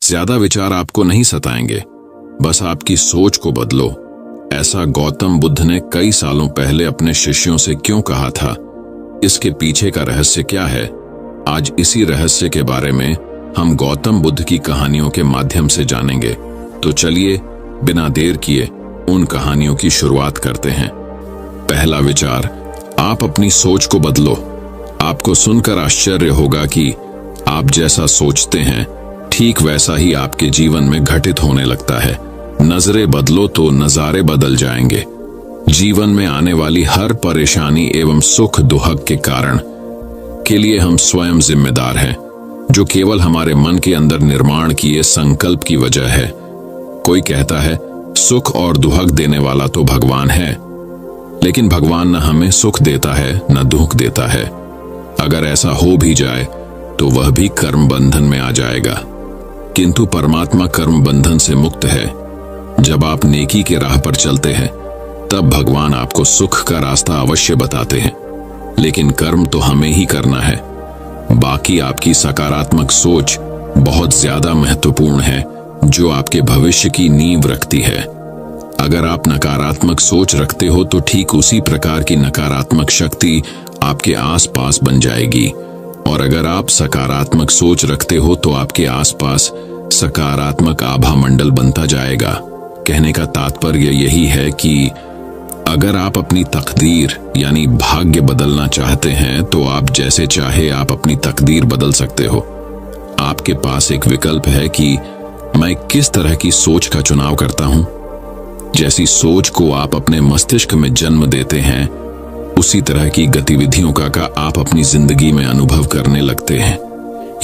ज्यादा विचार आपको नहीं सताएंगे, बस आपकी सोच को बदलो। ऐसा गौतम बुद्ध ने कई सालों पहले अपने शिष्यों से क्यों कहा था? इसके पीछे का रहस्य क्या है? आज इसी रहस्य के बारे में हम गौतम बुद्ध की कहानियों के माध्यम से जानेंगे। तो चलिए बिना देर किए उन कहानियों की शुरुआत करते हैं। पहला विचार, आप अपनी सोच को बदलो। आपको सुनकर आश्चर्य होगा कि आप जैसा सोचते हैं ठीक वैसा ही आपके जीवन में घटित होने लगता है। नजरें बदलो तो नजारे बदल जाएंगे। जीवन में आने वाली हर परेशानी एवं सुख दुख के कारण के लिए हम स्वयं जिम्मेदार हैं, जो केवल हमारे मन के अंदर निर्माण किए संकल्प की वजह है। कोई कहता है सुख और दुख देने वाला तो भगवान है, लेकिन भगवान न हमें सुख देता है न दुख देता है। अगर ऐसा हो भी जाए तो वह भी कर्म बंधन में आ जाएगा, किंतु परमात्मा कर्म बंधन से मुक्त है। जब आप नेकी के राह पर चलते हैं तब भगवान आपको सुख का रास्ता अवश्य बताते हैं, लेकिन कर्म तो हमें ही करना है। बाकी आपकी सकारात्मक सोच बहुत ज्यादा महत्वपूर्ण है, जो आपके भविष्य की नींव रखती है। अगर आप नकारात्मक सोच रखते हो तो ठीक उसी प्रकार की नकारात्मक शक्ति आपके आसपास बन जाएगी, और अगर आप सकारात्मक सोच रखते हो तो आपके आसपास सकारात्मक आभा मंडल बनता जाएगा। कहने का तात्पर्य यही है कि अगर आप अपनी तकदीर यानी भाग्य बदलना चाहते हैं तो आप जैसे चाहे आप अपनी तकदीर बदल सकते हो। आपके पास एक विकल्प है कि मैं किस तरह की सोच का चुनाव करता हूं। जैसी सोच को आप अपने मस्तिष्क में जन्म देते हैं, उसी तरह की गतिविधियों का आप अपनी जिंदगी में अनुभव करने लगते हैं।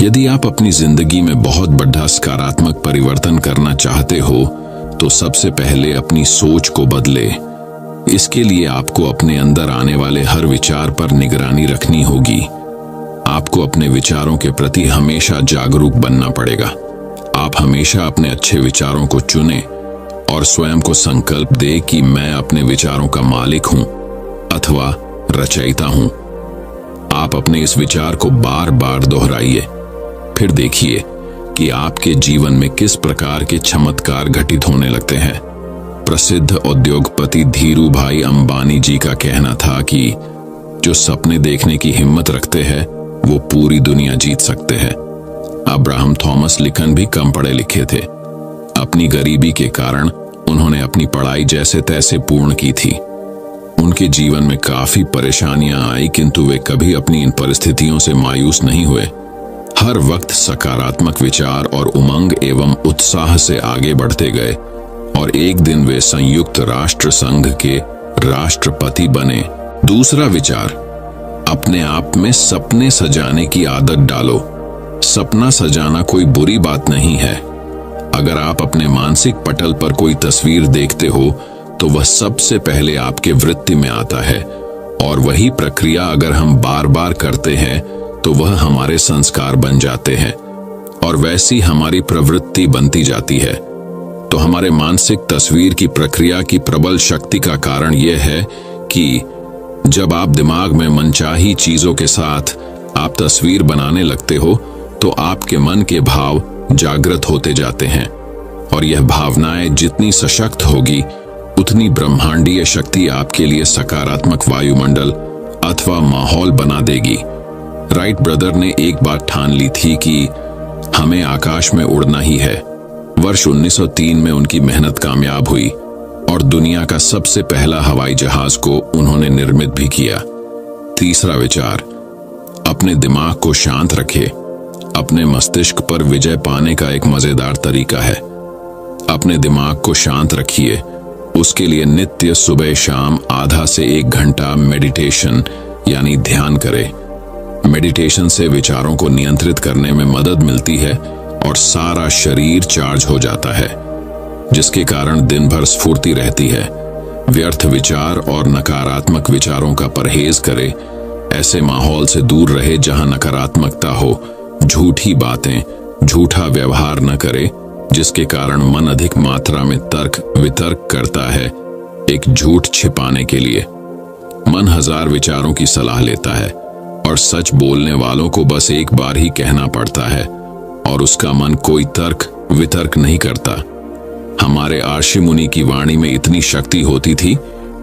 यदि आप अपनी जिंदगी में बहुत बड़ा सकारात्मक परिवर्तन करना चाहते हो तो सबसे पहले अपनी सोच को बदले। इसके लिए आपको अपने अंदर आने वाले हर विचार पर निगरानी रखनी होगी। आपको अपने विचारों के प्रति हमेशा जागरूक बनना पड़ेगा। आप हमेशा अपने अच्छे विचारों को चुनें और स्वयं को संकल्प दे कि मैं अपने विचारों का मालिक हूं अथवा रचयिता हूं। आप अपने इस विचार को बार बार दोहराइए, फिर देखिए कि आपके जीवन में किस प्रकार के चमत्कार घटित होने लगते हैं। प्रसिद्ध उद्योगपति धीरू भाई अंबानी जी का कहना था कि जो सपने देखने की हिम्मत रखते हैं वो पूरी दुनिया जीत सकते हैं। अब्राहम थॉमस लिंकन भी कम पढ़े लिखे थे। अपनी गरीबी के कारण उन्होंने अपनी पढ़ाई जैसे तैसे पूर्ण की थी। उनके जीवन में काफी परेशानियां आई, किंतु वे कभी अपनी इन परिस्थितियों से मायूस नहीं हुए। हर वक्त सकारात्मक विचार और उमंग एवं उत्साह से आगे बढ़ते गए और एक दिन वे संयुक्त राष्ट्र संघ के राष्ट्रपति बने। दूसरा विचार, अपने आप में सपने सजाने की आदत डालो। सपना सजाना कोई बुरी बात नहीं है। अगर आप अपने मानसिक पटल पर कोई तस्वीर देखते हो तो वह सबसे पहले आपके वृत्ति में आता है, और वही प्रक्रिया अगर हम बार बार करते हैं तो वह हमारे संस्कार बन जाते हैं और वैसी हमारी प्रवृत्ति बनती जाती है। तो हमारे मानसिक तस्वीर की प्रक्रिया की प्रबल शक्ति का कारण यह है कि जब आप दिमाग में मनचाही चीजों के साथ आप तस्वीर बनाने लगते हो तो आपके मन के भाव जागृत होते जाते हैं, और यह भावनाएं जितनी सशक्त होगी उतनी ब्रह्मांडीय शक्ति आपके लिए सकारात्मक वायुमंडल अथवा माहौल बना देगी। राइट ब्रदर ने एक बात ठान ली थी कि हमें आकाश में उड़ना ही है। वर्ष 1903 में उनकी मेहनत कामयाब हुई और दुनिया का सबसे पहला हवाई जहाज को उन्होंने निर्मित भी किया। तीसरा विचार, अपने दिमाग को शांत रखें। अपने मस्तिष्क पर विजय पाने का एक मजेदार तरीका है। अपने दिमाग को शांत रखिए। उसके लिए नित्य सुबह शाम आधा से 1 घंटा मेडिटेशन यानी ध्यान करें। मेडिटेशन से विचारों को नियंत्रित करने में मदद मिलती है और सारा शरीर चार्ज हो जाता है, जिसके कारण दिन भर स्फूर्ति रहती है। व्यर्थ विचार और नकारात्मक विचारों का परहेज करें। ऐसे माहौल से दूर रहे जहां नकारात्मकता हो। झूठी बातें, झूठा व्यवहार न करें, जिसके कारण मन अधिक मात्रा में तर्क वितर्क करता है एक झूठ छिपाने के लिए। मन 1000 विचारों की सलाह लेता है और सच बोलने वालों को बस एक बार ही कहना पड़ता है और उसका मन कोई तर्क वितर्क नहीं करता। हमारे आर्षि मुनि की वाणी में इतनी शक्ति होती थी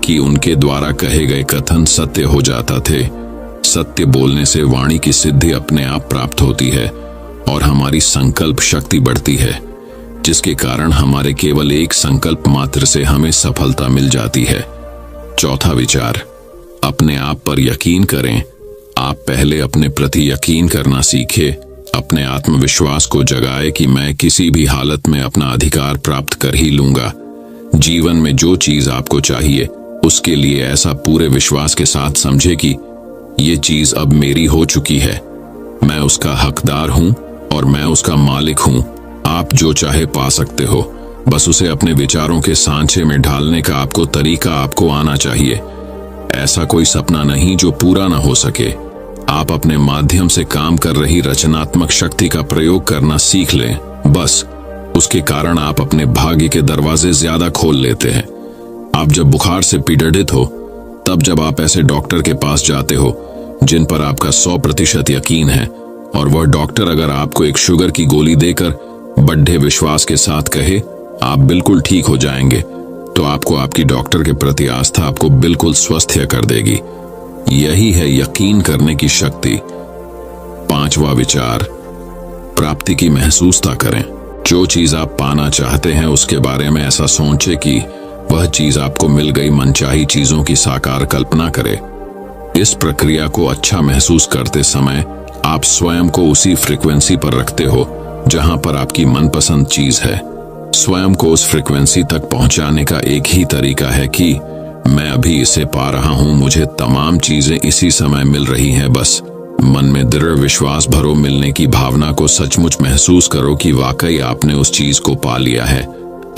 कि उनके द्वारा कहे गए कथन सत्य हो जाता थे। सत्य बोलने से वाणी की सिद्धि अपने आप प्राप्त होती है और हमारी संकल्प शक्ति बढ़ती है, जिसके कारण हमारे केवल एक संकल्प मात्र से हमें सफलता मिल जाती है। चौथा विचार, अपने आप पर यकीन करें। आप पहले अपने प्रति यकीन करना सीखें। अपने आत्मविश्वास को जगाए कि मैं किसी भी हालत में अपना अधिकार प्राप्त कर ही लूंगा। जीवन में जो चीज आपको चाहिए उसके लिए ऐसा पूरे विश्वास के साथ समझे कि ये चीज अब मेरी हो चुकी है, मैं उसका हकदार हूं और मैं उसका मालिक हूं। आप जो चाहे पा सकते हो, बस उसे अपने विचारों के सांचे में ढालने का आपको तरीका आपको आना चाहिए। ऐसा कोई सपना नहीं जो पूरा ना हो सके। आप अपने माध्यम से काम कर रही रचनात्मक शक्ति का प्रयोग करना सीख लें, बस उसके कारण आप अपने भाग्य के दरवाजे ज्यादा खोल लेते हैं। आप जब बुखार से पीड़ित हो, तब जब आप ऐसे डॉक्टर के पास जाते हो जिन पर आपका 100% यकीन है, और वह डॉक्टर अगर आपको एक शुगर की गोली देकर बड़े विश्वास के साथ कहे आप बिल्कुल ठीक हो जाएंगे, तो आपको आपकी डॉक्टर के प्रति आस्था आपको बिल्कुल स्वस्थ कर देगी। यही है यकीन करने की शक्ति। पांचवा विचार, प्राप्ति की महसूसता करें। जो चीज आप पाना चाहते हैं उसके बारे में ऐसा सोचें कि वह चीज आपको मिल गई। मनचाही चीजों की साकार कल्पना करें। इस प्रक्रिया को अच्छा महसूस करते समय आप स्वयं को उसी फ्रीक्वेंसी पर रखते हो जहां पर आपकी मनपसंद चीज है। स्वयं को उस फ्रीक्वेंसी तक पहुंचाने का एक ही तरीका है कि मैं अभी इसे पा रहा हूं, मुझे तमाम चीजें इसी समय मिल रही हैं। बस मन में दृढ़ विश्वास भरो, मिलने की भावना को सचमुच महसूस करो कि वाकई आपने उस चीज को पा लिया है।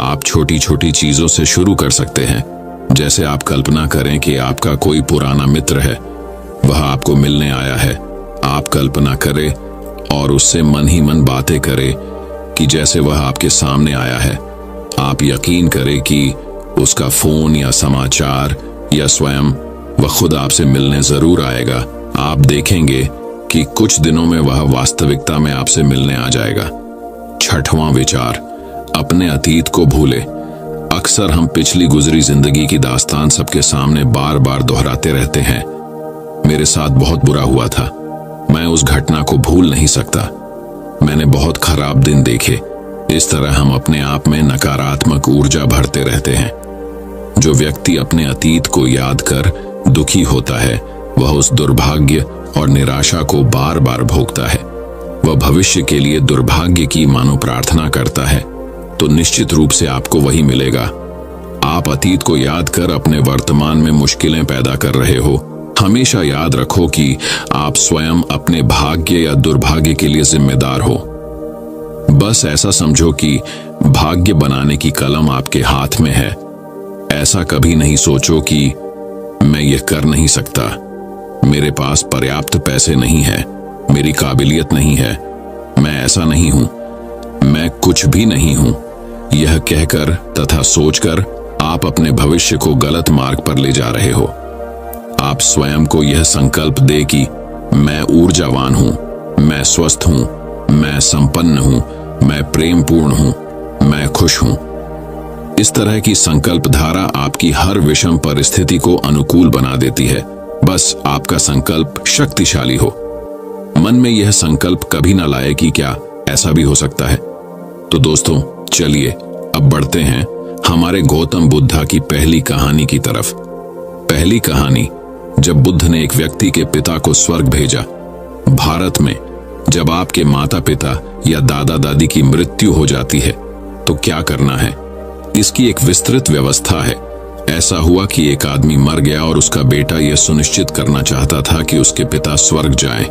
आप छोटी छोटी चीजों से शुरू कर सकते हैं। जैसे आप कल्पना करें कि आपका कोई पुराना मित्र है, वह आपको मिलने आया है। आप कल्पना करें और उससे मन ही मन बातें करें कि जैसे वह आपके सामने आया है। आप यकीन करें कि उसका फोन या समाचार या स्वयं वह खुद आपसे मिलने जरूर आएगा। आप देखेंगे कि कुछ दिनों में वह वास्तविकता में आपसे मिलने आ जाएगा। छठवां विचार, अपने अतीत को भूले। अक्सर हम पिछली गुजरी जिंदगी की दास्तान सबके सामने बार बार दोहराते रहते हैं। मेरे साथ बहुत बुरा हुआ था, मैं उस घटना को भूल नहीं सकता, मैंने बहुत खराब दिन देखे। इस तरह हम अपने आप में नकारात्मक ऊर्जा भरते रहते हैं। जो व्यक्ति अपने अतीत को याद कर दुखी होता है, वह उस दुर्भाग्य और निराशा को बार बार भोगता है। वह भविष्य के लिए दुर्भाग्य की मानो प्रार्थना करता है, तो निश्चित रूप से आपको वही मिलेगा। आप अतीत को याद कर अपने वर्तमान में मुश्किलें पैदा कर रहे हो। हमेशा याद रखो कि आप स्वयं अपने भाग्य या दुर्भाग्य के लिए जिम्मेदार हो। बस ऐसा समझो कि भाग्य बनाने की कलम आपके हाथ में है। ऐसा कभी नहीं सोचो कि मैं ये कर नहीं सकता, मेरे पास पर्याप्त पैसे नहीं है, मेरी काबिलियत नहीं है, मैं ऐसा नहीं हूं, मैं कुछ भी नहीं हूं। यह कहकर तथा सोचकर आप अपने भविष्य को गलत मार्ग पर ले जा रहे हो। आप स्वयं को यह संकल्प दे कि मैं ऊर्जावान हूं, मैं स्वस्थ हूं, मैं संपन्न हूं, मैं प्रेमपूर्ण हूं, मैं खुश हूं। इस तरह की संकल्प धारा आपकी हर विषम परिस्थिति को अनुकूल बना देती है। बस आपका संकल्प शक्तिशाली हो। मन में यह संकल्प कभी ना लाए कि क्या ऐसा भी हो सकता है। तो दोस्तों, चलिए अब बढ़ते हैं हमारे गौतम बुद्धा की पहली कहानी की तरफ। पहली कहानी, जब बुद्ध ने एक व्यक्ति के पिता को स्वर्ग भेजा। भारत में जब आपके माता पिता या दादा दादी की मृत्यु हो जाती है तो क्या करना है, इसकी एक विस्तृत व्यवस्था है। ऐसा हुआ कि एक आदमी मर गया और उसका बेटा यह सुनिश्चित करना चाहता था कि उसके पिता स्वर्ग जाएं।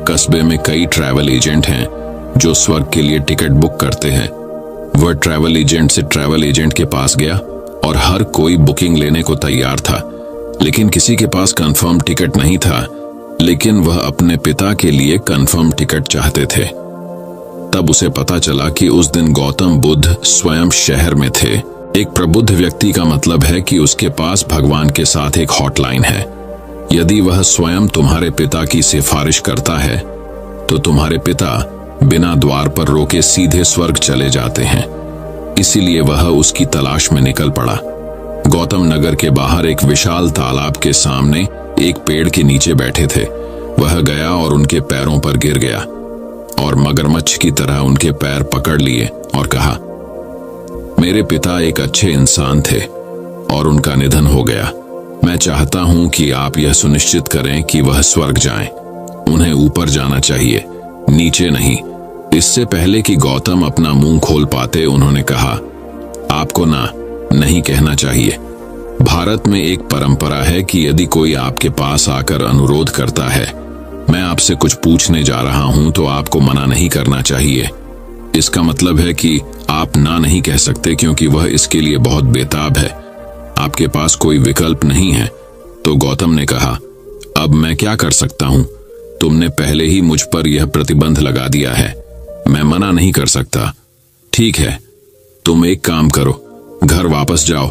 कस्बे में कई ट्रैवल एजेंट हैं जो स्वर्ग के लिए टिकट बुक करते हैं। वह ट्रैवल एजेंट से ट्रैवल एजेंट के पास गया और हर कोई बुकिंग लेने को तैयार था, लेकिन किसी के पास कंफर्म टिकट नहीं था। लेकिन वह अपने पिता के लिए कंफर्म टिकट चाहते थे। तब उसे पता चला कि उस दिन गौतम बुद्ध स्वयं शहर में थे। एक प्रबुद्ध व्यक्ति का मतलब है कि उसके पास भगवान के साथ एक हॉटलाइन है। यदि वह स्वयं तुम्हारे पिता की सिफारिश करता है तो तुम्हारे पिता बिना द्वार पर रोके सीधे स्वर्ग चले जाते हैं। इसीलिए वह उसकी तलाश में निकल पड़ा। गौतम नगर के बाहर एक विशाल तालाब के सामने एक पेड़ के नीचे बैठे थे। वह गया और उनके पैरों पर गिर गया और मगरमच्छ की तरह उनके पैर पकड़ लिए और कहा, मेरे पिता एक अच्छे इंसान थे और उनका निधन हो गया। मैं चाहता हूं कि आप यह सुनिश्चित करें कि वह स्वर्ग जाएं। उन्हें ऊपर जाना चाहिए, नीचे नहीं। इससे पहले कि गौतम अपना मुंह खोल पाते, उन्होंने कहा, आपको नहीं कहना चाहिए। भारत में एक परंपरा है कि यदि कोई आपके पास आकर अनुरोध करता है, मैं आपसे कुछ पूछने जा रहा हूं, तो आपको मना नहीं करना चाहिए। इसका मतलब है कि आप नहीं कह सकते, क्योंकि वह इसके लिए बहुत बेताब है। आपके पास कोई विकल्प नहीं है। तो गौतम ने कहा, अब मैं क्या कर सकता हूं? तुमने पहले ही मुझ पर यह प्रतिबंध लगा दिया है, मैं मना नहीं कर सकता। ठीक है, तुम एक काम करो, घर वापस जाओ।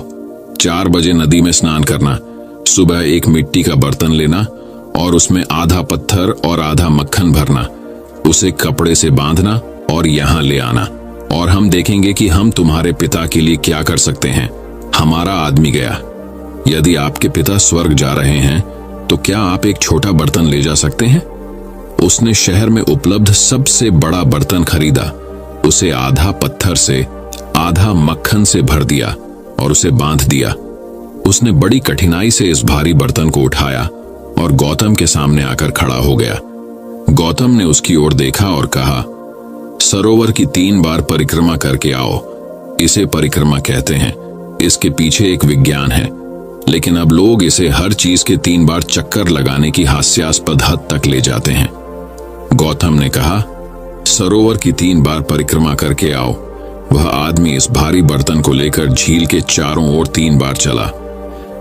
4 बजे नदी में स्नान करना। सुबह एक मिट्टी का बर्तन लेना और उसमें आधा पत्थर और आधा मक्खन भरना। उसे कपड़े से बांधना और यहाँ ले आना, और हम देखेंगे कि हम तुम्हारे पिता के लिए क्या कर सकते हैं। हमारा आदमी गया। यदि आपके पिता स्वर्ग जा रहे हैं, तो क्या आप एक छोटा बर्तन ले जा सकते हैं? उसने शहर में उपलब्ध सबसे बड़ा बर्तन खरीदा, उसे आधा पत्थर से आधा मक्खन से भर दिया और उसे बांध दिया। उसने बड़ी कठिनाई से इस भारी बर्तन को उठाया और गौतम के सामने आकर खड़ा हो गया। गौतम ने उसकी ओर देखा और कहा, सरोवर की 3 बार परिक्रमा करके आओ। इसे परिक्रमा कहते हैं। इसके पीछे एक विज्ञान है, लेकिन अब लोग इसे हर चीज के 3 बार चक्कर लगाने की हास्यास्पद हद तक ले जाते हैं। गौतम ने कहा, सरोवर की 3 बार परिक्रमा करके आओ। वह आदमी इस भारी बर्तन को लेकर झील के चारों ओर 3 बार चला।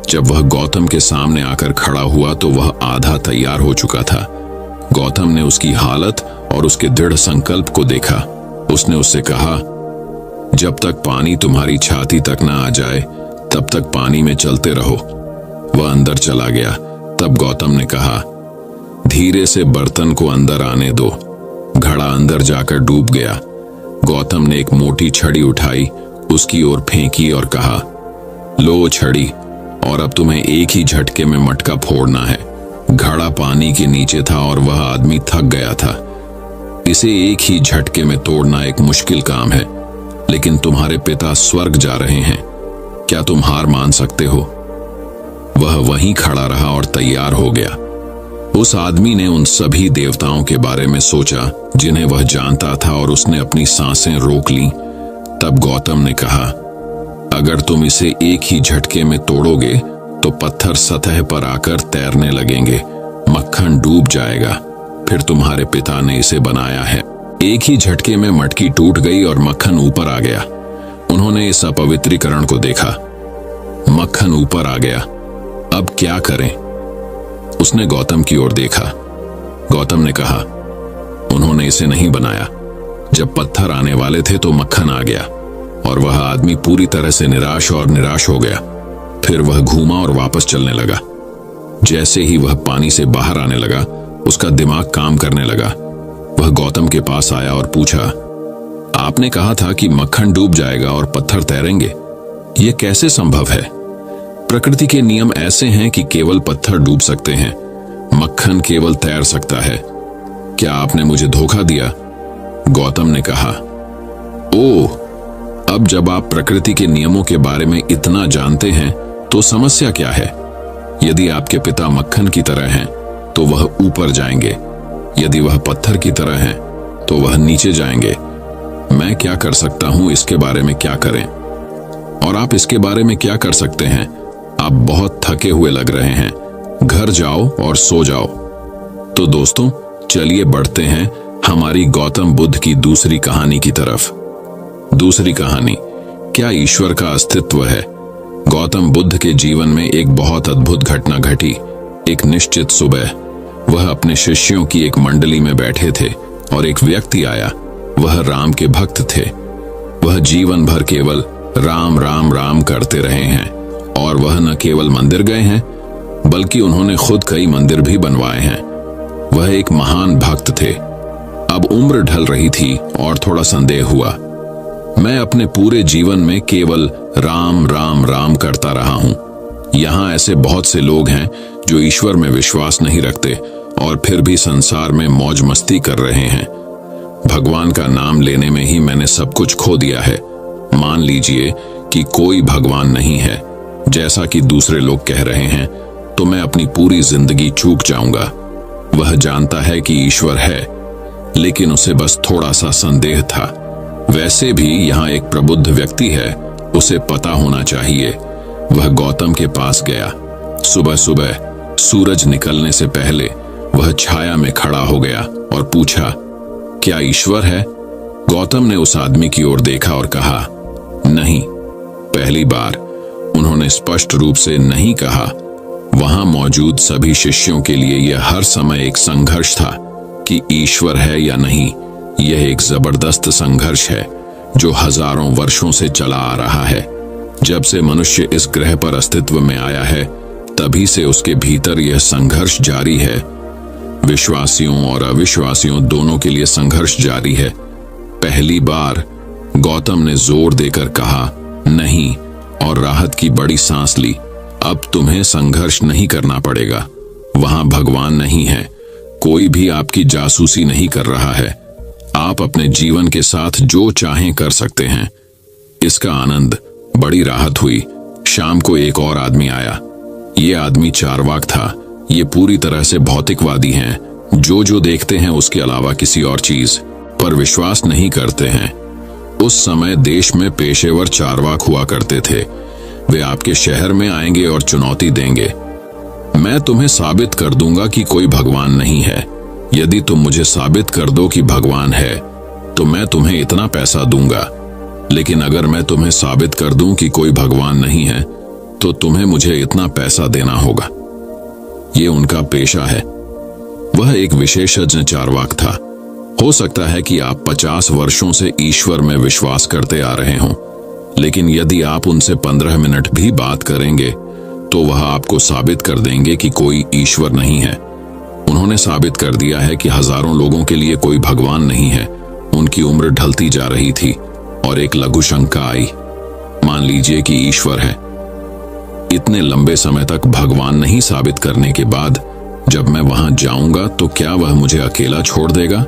जब वह गौतम के सामने आकर खड़ा हुआ, तो वह आधा तैयार हो चुका था। गौतम ने उसकी हालत और उसके दृढ़ संकल्प को देखा। उसने उससे कहा, जब तक पानी तुम्हारी छाती तक न आ जाए, तब तक पानी में चलते रहो। वह अंदर चला गया। तब गौतम ने कहा, धीरे से बर्तन को अंदर आने दो। घड़ा अंदर जाकर डूब गया। गौतम ने एक मोटी छड़ी उठाई, उसकी ओर फेंकी और कहा, लो छड़ी, और अब तुम्हें एक ही झटके में मटका फोड़ना है। घड़ा पानी के नीचे था और वह आदमी थक गया था। इसे एक ही झटके में तोड़ना एक मुश्किल काम है, लेकिन तुम्हारे पिता स्वर्ग जा रहे हैं। क्या तुम हार मान सकते हो? वह वहीं खड़ा रहा और तैयार हो गया। उस आदमी ने उन सभी देवताओं के बारे में सोचा जिन्हें वह जानता था, और उसने अपनी सांसें रोक लीं। तब गौतम ने कहा, अगर तुम इसे एक ही झटके में तोड़ोगे, तो पत्थर सतह पर आकर तैरने लगेंगे, मक्खन डूब जाएगा। फिर तुम्हारे पिता ने इसे बनाया है। एक ही झटके में मटकी टूट गई और मक्खन ऊपर आ गया। उन्होंने इस अपवित्रीकरण को देखा। मक्खन ऊपर आ गया। अब क्या करें? उसने गौतम की ओर देखा। गौतम ने कहा, उन्होंने इसे नहीं बनाया। जब पत्थर आने वाले थे तो मक्खन आ गया, और वह आदमी पूरी तरह से निराश हो गया। फिर वह घूमा और वापस चलने लगा। जैसे ही वह पानी से बाहर आने लगा, उसका दिमाग काम करने लगा। वह गौतम के पास आया और पूछा, आपने कहा था कि मक्खन डूब जाएगा और पत्थर तैरेंगे। यह कैसे संभव है? प्रकृति के नियम ऐसे हैं कि केवल पत्थर डूब सकते हैं, मक्खन केवल तैर सकता है। क्या आपने मुझे धोखा दिया? गौतम ने कहा, ओह, अब जब आप प्रकृति के नियमों के बारे में इतना जानते हैं, तो समस्या क्या है? यदि आपके पिता मक्खन की तरह हैं, तो वह ऊपर जाएंगे। यदि वह पत्थर की तरह हैं, तो वह नीचे जाएंगे। मैं क्या कर सकता हूं, इसके बारे में क्या करें? और आप इसके बारे में क्या कर सकते हैं? आप बहुत थके हुए लग रहे हैं। घर जाओ और सो जाओ। तो दोस्तों, चलिए बढ़ते हैं हमारी गौतम बुद्ध की दूसरी कहानी की तरफ। दूसरी कहानी, क्या ईश्वर का अस्तित्व है? गौतम बुद्ध के जीवन में एक बहुत अद्भुत घटना घटी। एक निश्चित सुबह वह अपने शिष्यों की एक मंडली में बैठे थे और एक व्यक्ति आया। वह राम के भक्त थे। वह जीवन भर केवल राम राम राम करते रहे हैं, और वह न केवल मंदिर गए हैं, बल्कि उन्होंने खुद कई मंदिर भी बनवाए हैं। वह एक महान भक्त थे। अब उम्र ढल रही थी और थोड़ा संदेह हुआ। मैं अपने पूरे जीवन में केवल राम राम राम करता रहा हूं। यहाँ ऐसे बहुत से लोग हैं जो ईश्वर में विश्वास नहीं रखते और फिर भी संसार में मौज मस्ती कर रहे हैं। भगवान का नाम लेने में ही मैंने सब कुछ खो दिया है। मान लीजिए कि कोई भगवान नहीं है जैसा कि दूसरे लोग कह रहे हैं, तो मैं अपनी पूरी जिंदगी चूक जाऊंगा। वह जानता है कि ईश्वर है, लेकिन उसे बस थोड़ा सा संदेह था। वैसे भी यहाँ एक प्रबुद्ध व्यक्ति है, उसे पता होना चाहिए। वह गौतम के पास गया। सुबह सुबह सूरज निकलने से पहले वह छाया में खड़ा हो गया और पूछा, क्या ईश्वर है? गौतम ने उस आदमी की ओर देखा और कहा, नहीं। पहली बार उन्होंने स्पष्ट रूप से नहीं कहा। वहां मौजूद सभी शिष्यों के लिए यह हर समय एक संघर्ष था कि ईश्वर है या नहीं। यह एक जबरदस्त संघर्ष है जो हजारों वर्षों से चला आ रहा है। जब से मनुष्य इस ग्रह पर अस्तित्व में आया है, तभी से उसके भीतर यह संघर्ष जारी है। विश्वासियों और अविश्वासियों दोनों के लिए संघर्ष जारी है। पहली बार गौतम ने जोर देकर कहा नहीं और राहत की बड़ी सांस ली। अब तुम्हें संघर्ष नहीं करना पड़ेगा। वहां भगवान नहीं है, कोई भी आपकी जासूसी नहीं कर रहा है। आप अपने जीवन के साथ जो चाहें कर सकते हैं। इसका आनंद, बड़ी राहत हुई। शाम को एक और आदमी आया। ये आदमी चार्वाक था। ये पूरी तरह से भौतिकवादी हैं, जो देखते हैं उसके अलावा किसी और चीज पर विश्वास नहीं करते हैं। उस समय देश में पेशेवर चार्वाक हुआ करते थे। वे आपके शहर में आएंगे और चुनौती देंगे, मैं तुम्हें साबित कर दूंगा कि कोई भगवान नहीं है। यदि तुम मुझे साबित कर दो कि भगवान है तो मैं तुम्हें इतना पैसा दूंगा, लेकिन अगर मैं तुम्हें साबित कर दूं कि कोई भगवान नहीं है तो तुम्हें मुझे इतना पैसा देना होगा। ये उनका पेशा है। वह एक विशेषज्ञ चार्वाक था। हो सकता है कि आप 50 वर्षों से ईश्वर में विश्वास करते आ रहे हों, लेकिन यदि आप उनसे 15 मिनट भी बात करेंगे तो वह आपको साबित कर देंगे कि कोई ईश्वर नहीं है। उन्होंने साबित कर दिया है कि हजारों लोगों के लिए कोई भगवान नहीं है। उनकी उम्र ढलती जा रही थी और एक लघु शंका आई, मान लीजिए कि ईश्वर है। इतने लंबे समय तक भगवान नहीं साबित करने के बाद जब मैं वहां जाऊंगा तो क्या वह मुझे अकेला छोड़ देगा?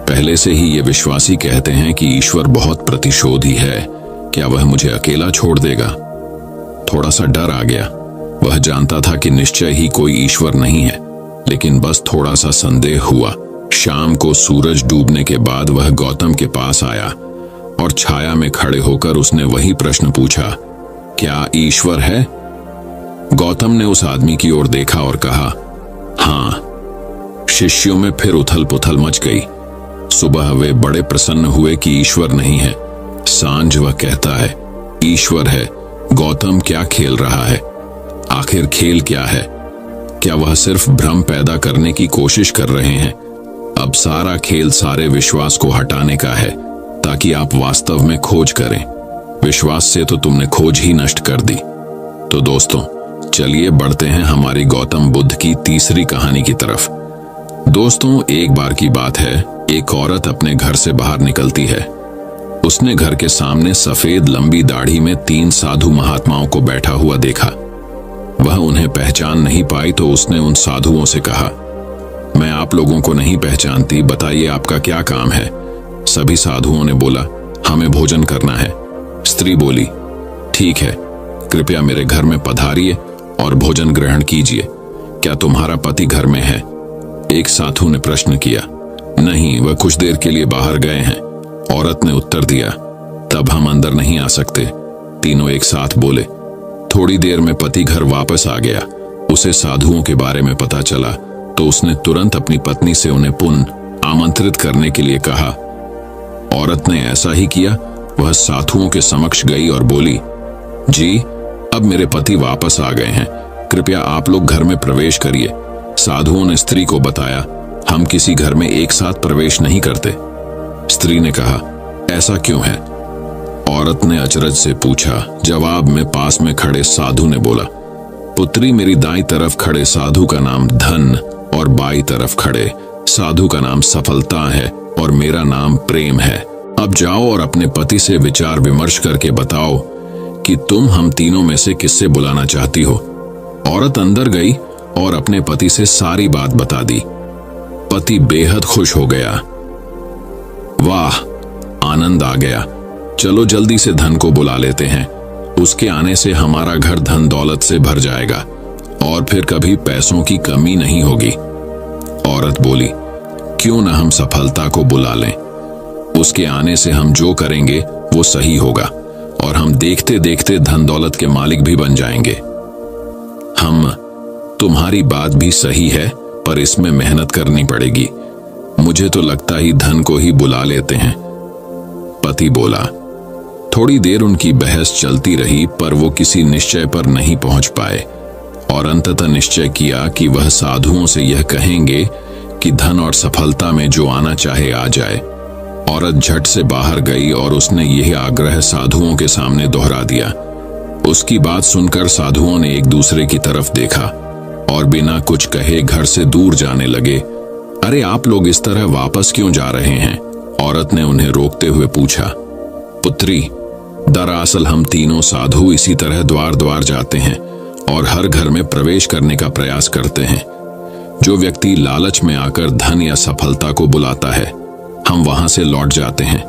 पहले से ही ये विश्वासी कहते हैं कि ईश्वर बहुत प्रतिशोधी है। क्या वह मुझे अकेला छोड़ देगा? थोड़ा सा डर आ गया। वह जानता था कि निश्चय ही कोई ईश्वर नहीं है, लेकिन बस थोड़ा सा संदेह हुआ। शाम को सूरज डूबने के बाद वह गौतम के पास आया और छाया में खड़े होकर उसने वही प्रश्न पूछा, क्या ईश्वर है? गौतम ने उस आदमी की ओर देखा और कहा, हाँ। शिष्यों में फिर उथल पुथल मच गई। सुबह वे बड़े प्रसन्न हुए कि ईश्वर नहीं है। सांझ वह कहता है, ईश्वर है। गौतम क्या खेल रहा है? आखिर खेल क्या है? क्या वह सिर्फ भ्रम पैदा करने की कोशिश कर रहे हैं? अब सारा खेल सारे विश्वास को हटाने का है ताकि आप वास्तव में खोज करें। विश्वास से तो तुमने खोज ही नष्ट कर दी। तो दोस्तों, चलिए बढ़ते हैं हमारी गौतम बुद्ध की तीसरी कहानी की तरफ। दोस्तों, एक बार की बात है, एक औरत अपने घर से बाहर निकलती है। उसने घर के सामने सफेद लंबी दाढ़ी में 3 साधु महात्माओं को बैठा हुआ देखा। वह उन्हें पहचान नहीं पाई तो उसने उन साधुओं से कहा, मैं आप लोगों को नहीं पहचानती, बताइए आपका क्या काम है? सभी साधुओं ने बोला, हमें भोजन करना है। स्त्री बोली, ठीक है, कृपया मेरे घर में पधारिए और भोजन ग्रहण कीजिए। क्या तुम्हारा पति घर में है? एक साधु ने प्रश्न किया। नहीं, वह कुछ देर के लिए बाहर गए हैं, औरत ने उत्तर दिया। तब हम अंदर नहीं आ सकते, तीनों एक साथ बोले। थोड़ी देर में पति घर वापस आ गया। उसे साधुओं के बारे में पता चला तो उसने तुरंत अपनी पत्नी से उन्हें पुनः आमंत्रित करने के लिए कहा। औरत ने ऐसा ही किया। वह साधुओं के समक्ष गई और बोली, जी, अब मेरे पति वापस आ गए हैं, कृपया आप लोग घर में प्रवेश करिए। साधुओं ने स्त्री को बताया, हम किसी घर में एक साथ प्रवेश नहीं करते। स्त्री ने कहा, ऐसा क्यों है? औरत ने अचरज से पूछा। जवाब में पास में खड़े साधु ने बोला, पुत्री, मेरी दाईं तरफ खड़े साधु का नाम धन और बाईं तरफ खड़े साधु का नाम सफलता है और मेरा नाम प्रेम है। अब जाओ और अपने पति से विचार विमर्श करके बताओ कि तुम हम तीनों में से किससे बुलाना चाहती हो। औरत अंदर गई और अपने पति से सारी बात बता दी। पति बेहद खुश हो गया। वाह, आनंद आ गया, चलो जल्दी से धन को बुला लेते हैं। उसके आने से हमारा घर धन दौलत से भर जाएगा और फिर कभी पैसों की कमी नहीं होगी। औरत बोली, क्यों न हम सफलता को बुला लें। उसके आने से हम जो करेंगे वो सही होगा और हम देखते देखते धन दौलत के मालिक भी बन जाएंगे। तुम्हारी बात भी सही है, पर इसमें मेहनत करनी पड़ेगी। मुझे तो लगता ही धन को ही बुला लेते हैं। पति बोला। थोड़ी देर उनकी बहस चलती रही, पर वो किसी निश्चय पर नहीं पहुंच पाए और अंततः निश्चय किया कि वह साधुओं से यह कहेंगे कि धन और सफलता में जो आना चाहे आ जाए। औरत झट से बाहर गई और उसने यह आग्रह साधुओं के सामने दोहरा दिया। उसकी बात सुनकर साधुओं ने एक दूसरे की तरफ देखा और बिना कुछ कहे घर से दूर जाने लगे। अरे आप लोग इस तरह वापस क्यों जा रहे हैं? औरत ने उन्हें रोकते हुए पूछा। पुत्री, दरअसल हम तीनों साधु इसी तरह द्वार द्वार जाते हैं और हर घर में प्रवेश करने का प्रयास करते हैं। जो व्यक्ति लालच में आकर धन या सफलता को बुलाता है, हम वहां से लौट जाते हैं,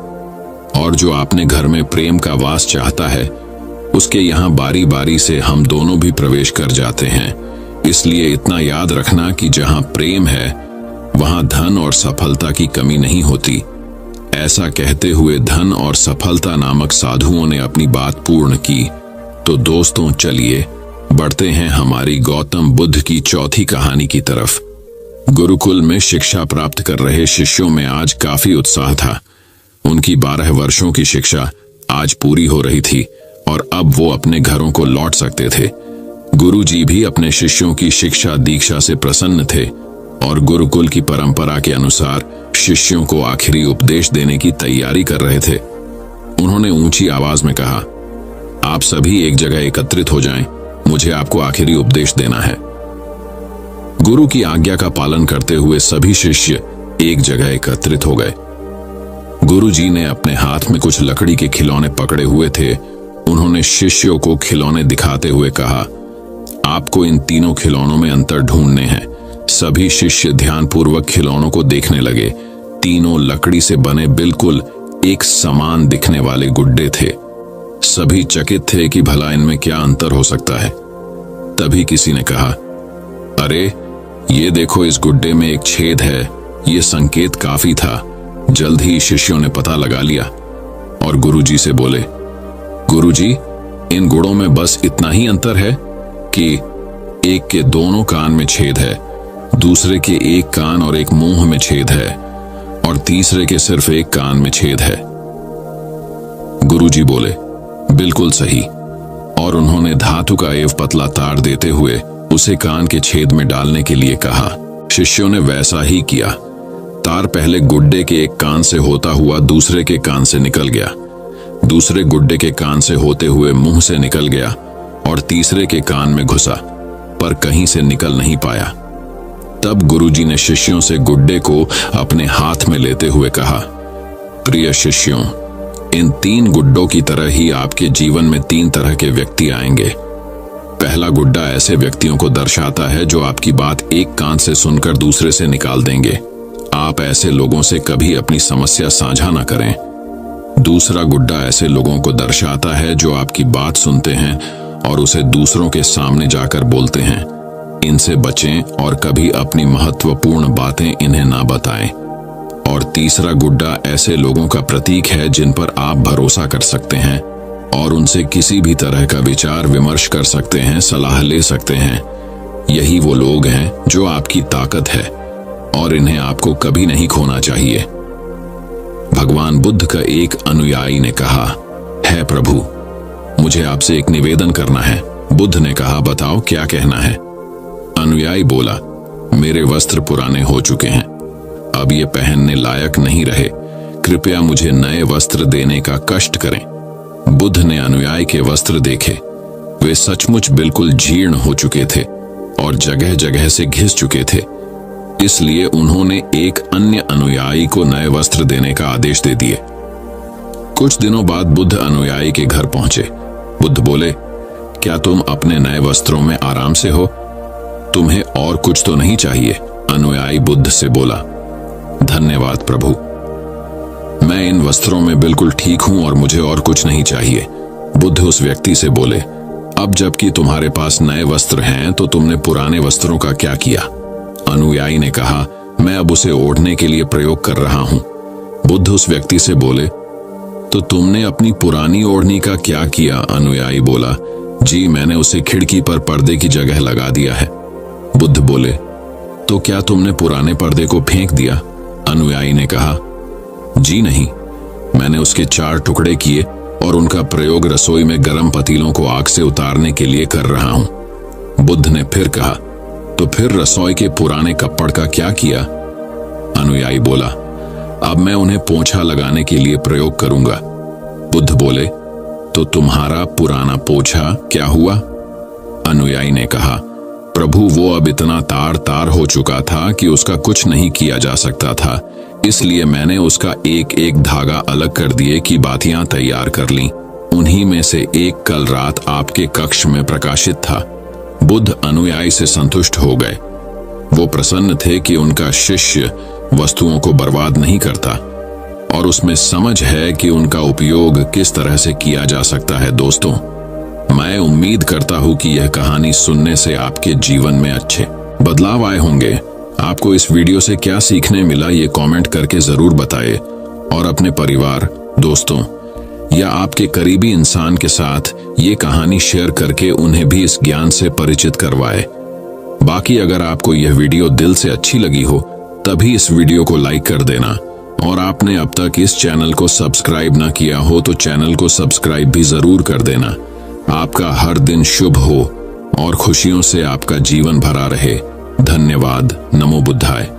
और जो अपने घर में प्रेम का वास चाहता है, उसके यहाँ बारी बारी से हम दोनों भी प्रवेश कर जाते हैं। इसलिए इतना याद रखना कि जहां प्रेम है वहां धन और सफलता की कमी नहीं होती। ऐसा कहते हुए धन और सफलता नामक साधुओं ने अपनी बात पूर्ण की। तो दोस्तों, चलिए बढ़ते हैं हमारी गौतम बुद्ध की चौथी कहानी की तरफ। गुरुकुल में शिक्षा प्राप्त कर रहे शिष्यों में आज काफी उत्साह था। उनकी 12 वर्षों की शिक्षा आज पूरी हो रही थी और अब वो अपने घरों को लौट सकते थे। गुरुजी भी अपने शिष्यों की शिक्षा दीक्षा से प्रसन्न थे और गुरुकुल की परंपरा के अनुसार शिष्यों को आखिरी उपदेश देने की तैयारी कर रहे थे। उन्होंने ऊंची आवाज में कहा, आप सभी एक जगह एकत्रित हो जाएं, मुझे आपको आखिरी उपदेश देना है। गुरु की आज्ञा का पालन करते हुए सभी शिष्य एक जगह एकत्रित हो गए। गुरुजी ने अपने हाथ में कुछ लकड़ी के खिलौने पकड़े हुए थे। उन्होंने शिष्यों को खिलौने दिखाते हुए कहा, आपको इन तीनों खिलौनों में अंतर ढूंढने हैं। सभी शिष्य ध्यानपूर्वक खिलौनों को देखने लगे। तीनों लकड़ी से बने बिल्कुल एक समान दिखने वाले गुड्डे थे। सभी चकित थे कि भला इनमें क्या अंतर हो सकता है। तभी किसी ने कहा, अरे ये देखो, इस गुड्डे में एक छेद है। ये संकेत काफी था। जल्द ही शिष्यों ने पता लगा लिया और गुरुजी से बोले, गुरुजी, इन गुड़ों में बस इतना ही अंतर है कि एक के दोनों कान में छेद है, दूसरे के एक कान और एक मुंह में छेद है और तीसरे के सिर्फ एक कान में छेद है। गुरुजी बोले, बिल्कुल सही। और उन्होंने धातु का एवं पतला तार देते हुए उसे कान के छेद में डालने के लिए कहा। शिष्यों ने वैसा ही किया। तार पहले गुड्डे के एक कान से होता हुआ दूसरे के कान से निकल गया, दूसरे गुड्डे के कान से होते हुए मुंह से निकल गया और तीसरे के कान में घुसा, पर कहीं से निकल नहीं पाया। तब गुरुजी ने शिष्यों से गुड्डे को अपने हाथ में लेते हुए कहा, प्रिय शिष्यों, इन 3 गुड्डों की तरह ही आपके जीवन में 3 तरह के व्यक्ति आएंगे। पहला गुड्डा ऐसे व्यक्तियों को दर्शाता है जो आपकी बात एक कान से सुनकर दूसरे से निकाल देंगे। आप ऐसे लोगों से कभी अपनी समस्या साझा न करें। दूसरा गुड्डा ऐसे लोगों को दर्शाता है जो आपकी बात सुनते हैं और उसे दूसरों के सामने जाकर बोलते हैं। इनसे बचें और कभी अपनी महत्वपूर्ण बातें इन्हें ना बताएं। और तीसरा गुड्डा ऐसे लोगों का प्रतीक है जिन पर आप भरोसा कर सकते हैं और उनसे किसी भी तरह का विचार विमर्श कर सकते हैं, सलाह ले सकते हैं। यही वो लोग हैं जो आपकी ताकत है और इन्हें आपको कभी नहीं खोना चाहिए। भगवान बुद्ध का एक अनुयायी ने कहा, है प्रभु, मुझे आपसे एक निवेदन करना है। बुद्ध ने कहा, बताओ क्या कहना है। अनुयायी बोला, मेरे वस्त्र पुराने हो चुके हैं, अब ये पहनने लायक नहीं रहे, कृपया मुझे नए वस्त्र देने का कष्ट करें। बुद्ध ने अनुयायी के वस्त्र देखे। वे सचमुच बिल्कुल जीर्ण हो चुके थे और जगह जगह से घिस चुके थे। इसलिए उन्होंने एक अन्य अनुयायी को नए वस्त्र देने का आदेश दे दिए। कुछ दिनों बाद बुद्ध अनुयायी के घर पहुंचे। बुद्ध बोले, क्या तुम अपने नए वस्त्रों में आराम से हो? तुम्हें और कुछ तो नहीं चाहिए? अनुयायी बुद्ध से बोला, धन्यवाद प्रभु, मैं इन वस्त्रों में बिल्कुल ठीक हूं और मुझे और कुछ नहीं चाहिए। बुद्ध उस व्यक्ति से बोले, अब जबकि तुम्हारे पास नए वस्त्र हैं तो तुमने पुराने वस्त्रों का क्या किया? अनुयायी ने कहा, मैं अब उसे ओढ़ने के लिए प्रयोग कर रहा हूं। बुद्ध उस व्यक्ति से बोले, तो तुमने अपनी पुरानी ओढ़नी का क्या किया? अनुयायी बोला, जी मैंने उसे खिड़की पर पर्दे की जगह लगा दिया है। बुद्ध बोले, तो क्या तुमने पुराने पर्दे को फेंक दिया? अनुयायी ने कहा, जी नहीं, मैंने उसके 4 टुकड़े किए और उनका प्रयोग रसोई में गर्म पतीलों को आग से उतारने के लिए कर रहा हूं। बुद्ध ने फिर कहा, तो फिर रसोई के पुराने कपड़ का क्या किया? अनुयायी बोला, अब मैं उन्हें पोंछा लगाने के लिए प्रयोग करूंगा। बुद्ध बोले, तो तुम्हारा पुराना पोछा क्या हुआ? अनुयायी ने कहा, प्रभु वो अब इतना तार तार हो चुका था कि उसका कुछ नहीं किया जा सकता था, इसलिए मैंने उसका एक एक धागा अलग कर दिए कि बातियां तैयार कर लीं। उन्हीं में से एक कल रात आपके कक्ष में प्रकाशित था। बुद्ध अनुयायी से संतुष्ट हो गए। वो प्रसन्न थे कि उनका शिष्य वस्तुओं को बर्बाद नहीं करता और उसमें समझ है कि उनका उपयोग किस तरह से किया जा सकता है। दोस्तों, मैं उम्मीद करता हूं कि यह कहानी सुनने से आपके जीवन में अच्छे बदलाव आए होंगे। आपको इस वीडियो से क्या सीखने मिला ये कमेंट करके जरूर बताएं और अपने परिवार, दोस्तों या आपके करीबी इंसान के साथ ये कहानी शेयर करके उन्हें भी इस ज्ञान से परिचित करवाएं। बाकी अगर आपको यह वीडियो दिल से अच्छी लगी हो तभी इस वीडियो को लाइक कर देना और आपने अब तक इस चैनल को सब्सक्राइब ना किया हो तो चैनल को सब्सक्राइब भी जरूर कर देना। आपका हर दिन शुभ हो और खुशियों से आपका जीवन भरा रहे। धन्यवाद। नमो बुद्धाय।